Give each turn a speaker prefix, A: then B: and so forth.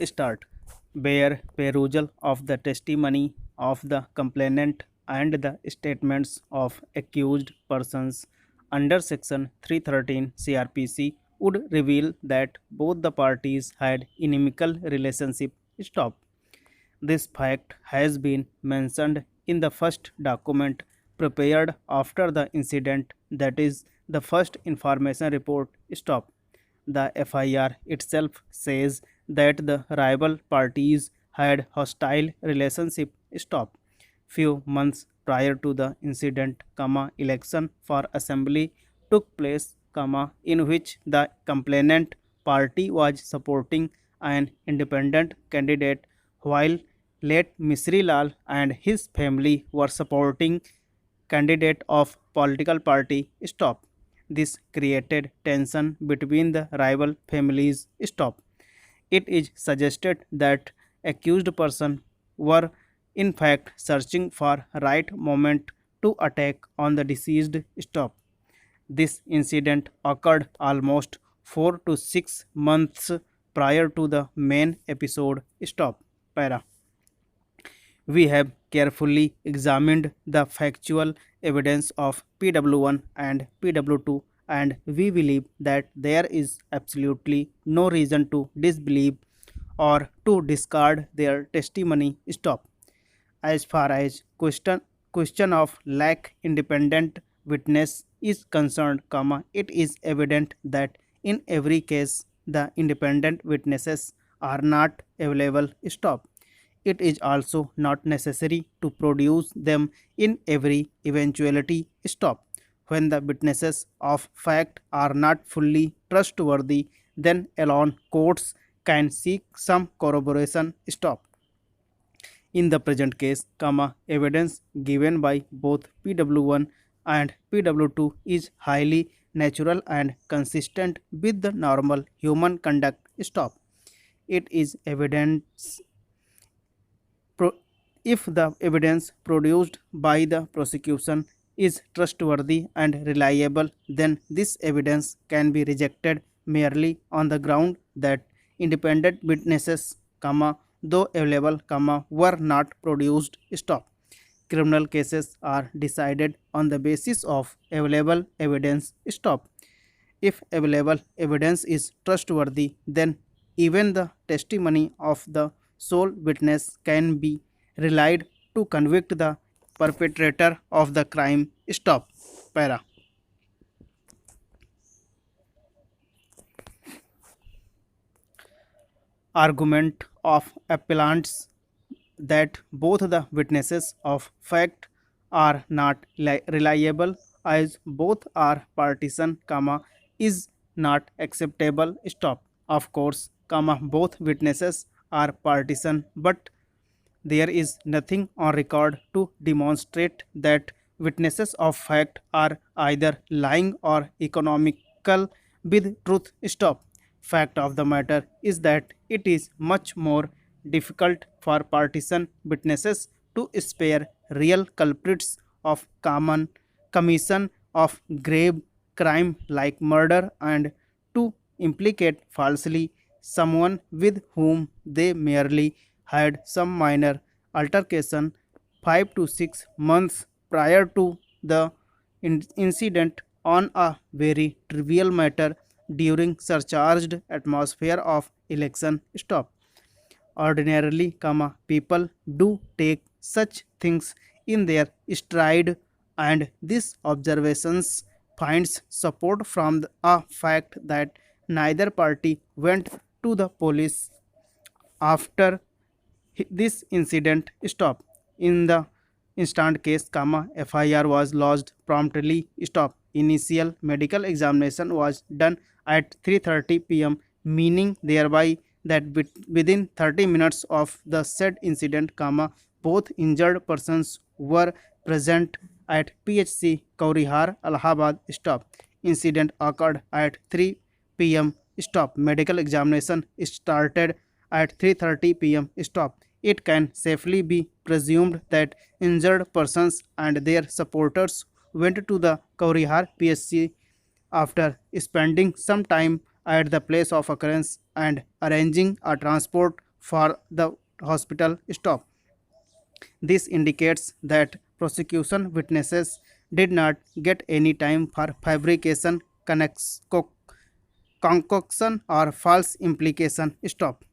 A: start. Bare perusal of the testimony of the complainant and the statements of accused persons under Section 313 CRPC would reveal that both the parties had inimical relationship. Stop. This fact has been mentioned in the first document prepared after the incident, that is, the first information report. Stop. The FIR itself says that the rival parties had hostile relationship. Stop. Few months prior to the incident, election for assembly took place, in which the complainant party was supporting an independent candidate while late Misri Lal and his family were supporting candidate of political party. Stop. This created tension between the rival families. Stop. It is suggested that accused person were in fact searching for right moment to attack on the deceased. Stop. This incident occurred almost 4 to 6 months prior to the main episode. Stop. Para. We have carefully examined the factual evidence of PW1 and PW2, and we believe that there is absolutely no reason to disbelieve or to discard their testimony. Stop. As far as question of lack independent witness is concerned, it is evident that in every case the independent witnesses are not available. Stop. It is also not necessary to produce them in every eventuality. Stop. When the witnesses of fact are not fully trustworthy, then alone courts can seek some corroboration. Stop. In the present case, evidence given by both PW1 and PW2 is highly natural and consistent with the normal human conduct. Stop. It is evidence if the evidence produced by the prosecution is trustworthy and reliable, then this evidence can be rejected merely on the ground that independent witnesses, though available, were not produced. Stop. Criminal cases are decided on the basis of available evidence. Stop. If available evidence is trustworthy, then even the testimony of the sole witness can be relied to convict the perpetrator of the crime. Stop. Para. Argument of appellants that both the witnesses of fact are not reliable as both are partisan, is not acceptable. Stop. Of course, both witnesses are partisan, but there is nothing on record to demonstrate that witnesses of fact are either lying or economical with truth. Stop. Fact of the matter is that it is much more difficult for partisan witnesses to spare real culprits of common commission of grave crime like murder and to implicate falsely someone with whom they merely had some minor altercation 5 to 6 months prior to the incident on a very trivial matter during surcharged atmosphere of election. Stop. Ordinarily, people do take such things in their stride, and this observations finds support from a fact that neither party went to the police after this incident. Stop. In the instant case, FIR was lodged promptly. Stop. Initial medical examination was done at 3:30 p.m., meaning thereby that within 30 minutes of the said incident, both injured persons were present at PHC Kaurihar, Allahabad. Stop. Incident occurred at 3 p.m. Stop. Medical examination started at 3:30 p.m. Stop. It can safely be presumed that injured persons and their supporters went to the Kaurihar PSC after spending some time at the place of occurrence and arranging a transport for the hospital stop. This indicates that prosecution witnesses did not get any time for fabrication, concoction, or false implication. Stop.